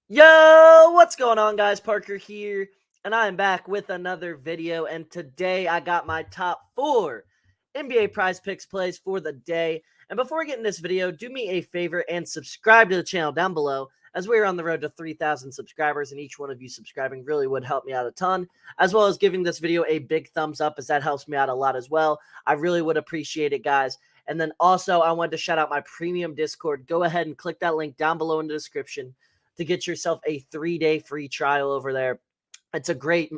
Yo, what's going on, guys? Parker here, and I'm back with another video. And today I got my top 4 NBA Prize Picks plays for the day. And before we get in this video, do me a favor and subscribe to the channel down below, as we're on the road to 3,000 subscribers, and each one of you subscribing really would help me out a ton, as well as giving this video a big thumbs up, as that helps me out a lot as well. I really would appreciate it, guys. And then also, I wanted to shout out my premium Discord. Go ahead and click that link down below in the description to get yourself a 3-day free trial over there. It's a great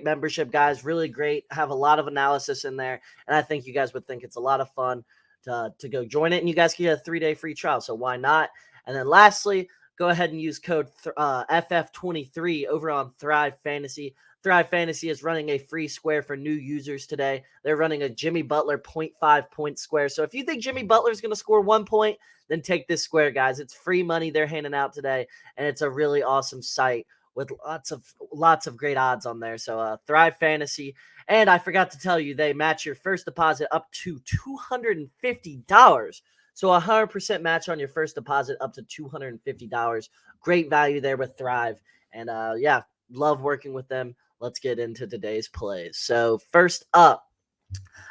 membership, guys. Really great. Have a lot of analysis in there, and I think you guys would think it's a lot of fun to go join it. And you guys can get a 3-day free trial, so why not? And then lastly, go ahead and use code FF23 over on Thrive Fantasy. Thrive Fantasy is running a free square for new users today. They're running a Jimmy Butler 0.5 point square. So if you think Jimmy Butler is going to score 1 point, then take this square, guys. It's free money they're handing out today, and it's a really awesome site with lots of great odds on there. So Thrive Fantasy. And I forgot to tell you, they match your first deposit up to $250. So 100% match on your first deposit up to $250. Great value there with Thrive. And yeah, love working with them. Let's get into today's plays. So first up,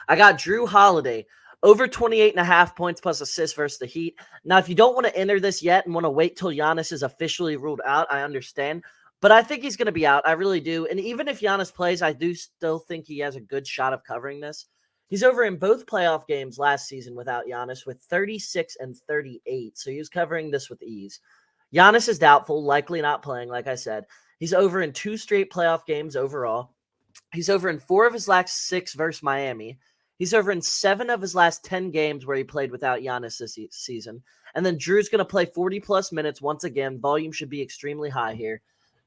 I got Jrue Holiday over 28.5 points plus assists versus the Heat. Now, if you don't want to enter this yet and want to wait till Giannis is officially ruled out, I understand. But I think he's going to be out. I really do. And even if Giannis plays, I do still think he has a good shot of covering this. He's over in both playoff games last season without Giannis with 36 and 38. So he was covering this with ease. Giannis is doubtful, likely not playing, like I said. He's over in 2 straight playoff games overall. He's over in 4 of his last 6 versus Miami. He's over in 7 of his last 10 games where he played without Giannis this season. And then Jrue's going to play 40-plus minutes once again. Volume should be extremely high here.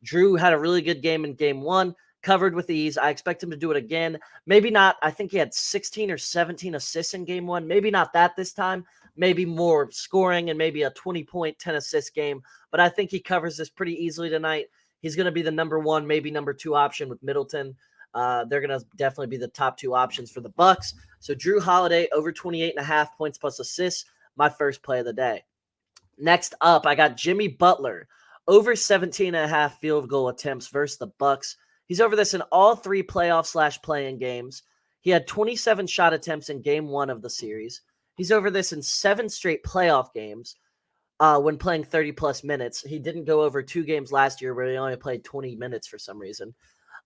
Jrue had a really good game in Game 1, covered with ease. I expect him to do it again. Maybe not. I think he had 16 or 17 assists in Game 1. Maybe not that this time. Maybe more scoring and maybe a 20-point, 10-assist game. But I think he covers this pretty easily tonight. He's going to be the number 1, maybe number 2 option with Middleton. They're going to definitely be the top 2 options for the Bucks. So Jrue Holiday over 28.5 points plus assists, my first play of the day. Next up, I got Jimmy Butler over 17.5 field goal attempts versus the Bucks. He's over this in all 3 playoff/play-in games. He had 27 shot attempts in Game 1 of the series. He's over this in 7 straight playoff games. When playing 30-plus minutes. He didn't go over 2 games last year where he only played 20 minutes for some reason.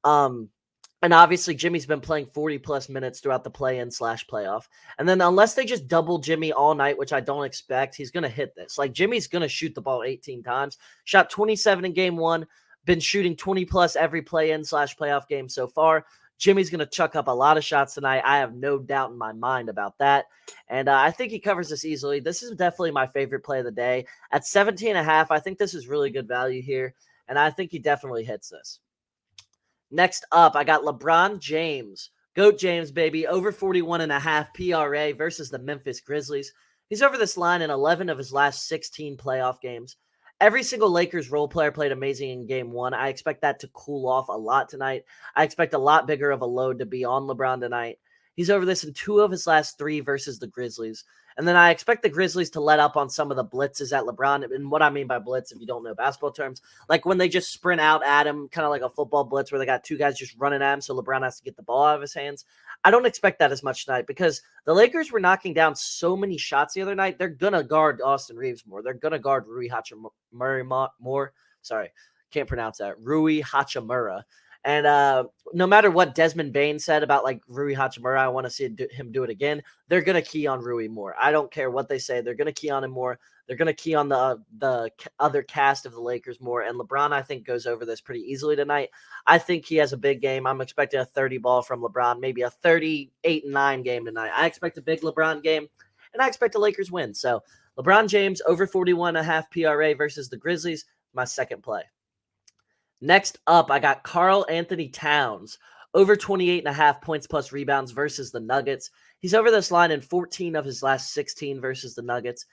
And obviously, Jimmy's been playing 40-plus minutes throughout the play-in/playoff. And then unless they just double Jimmy all night, which I don't expect, he's going to hit this. Like, Jimmy's going to shoot the ball 18 times. Shot 27 in Game 1. Been shooting 20-plus every play-in/playoff game so far. Jimmy's going to chuck up a lot of shots tonight. I have no doubt in my mind about that. And I think he covers this easily. This is definitely my favorite play of the day. At 17.5, I think this is really good value here. And I think he definitely hits this. Next up, I got LeBron James. GOAT James, baby. Over 41.5 PRA versus the Memphis Grizzlies. He's over this line in 11 of his last 16 playoff games. Every single Lakers role player played amazing in Game 1. I expect that to cool off a lot tonight. I expect a lot bigger of a load to be on LeBron tonight. He's over this in 2 of his last 3 versus the Grizzlies. And then I expect the Grizzlies to let up on some of the blitzes at LeBron. And what I mean by blitz, if you don't know basketball terms, like when they just sprint out at him, kind of like a football blitz where they got 2 guys just running at him so LeBron has to get the ball out of his hands. I don't expect that as much tonight because the Lakers were knocking down so many shots the other night. They're going to guard Austin Reeves more. They're going to guard Rui Hachimura more. Sorry, can't pronounce that. Rui Hachimura. And no matter what Desmond Bain said about like Rui Hachimura, I want to see him do it again. They're going to key on Rui more. I don't care what they say. They're going to key on him more. They're going to key on the other cast of the Lakers more. And LeBron, I think, goes over this pretty easily tonight. I think he has a big game. I'm expecting a 30 ball from LeBron, maybe a 38-9 game tonight. I expect a big LeBron game, and I expect the Lakers win. So LeBron James over 41.5 PRA versus the Grizzlies, my second play. Next up, I got Karl-Anthony Towns over 28.5 points plus rebounds versus the Nuggets. He's over this line in 14 of his last 16 versus the Nuggets.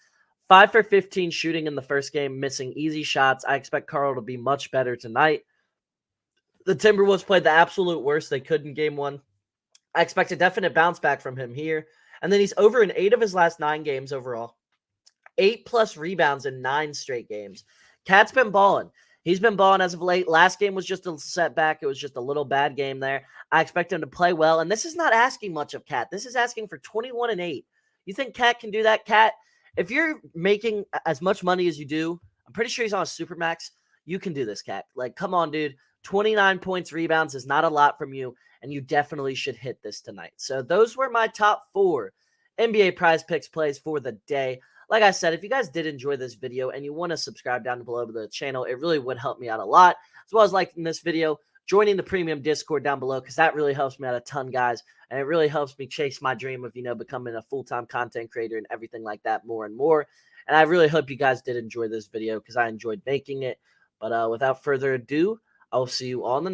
5 for 15 shooting in the first game, missing easy shots. I expect Karl to be much better tonight. The Timberwolves played the absolute worst they could in Game 1. I expect a definite bounce back from him here. And then he's over in 8 of his last 9 games overall. 8-plus rebounds in 9 straight games. Cat's been balling. He's been balling as of late. Last game was just a setback. It was just a little bad game there. I expect him to play well. And this is not asking much of Cat. This is asking for 21-8. You think Cat can do that, Cat? If you're making as much money as you do, I'm pretty sure he's on a Supermax. You can do this, Cat. Like, come on, dude. 29 points, rebounds is not a lot from you, and you definitely should hit this tonight. So those were my top 4 NBA PrizePicks plays for the day. Like I said, if you guys did enjoy this video and you want to subscribe down below to the channel, it really would help me out a lot, as well as liking this video, joining the premium Discord down below, because that really helps me out a ton, guys, and it really helps me chase my dream of, becoming a full-time content creator and everything like that more and more. And I really hope you guys did enjoy this video, because I enjoyed making it. But without further ado, I will see you all in the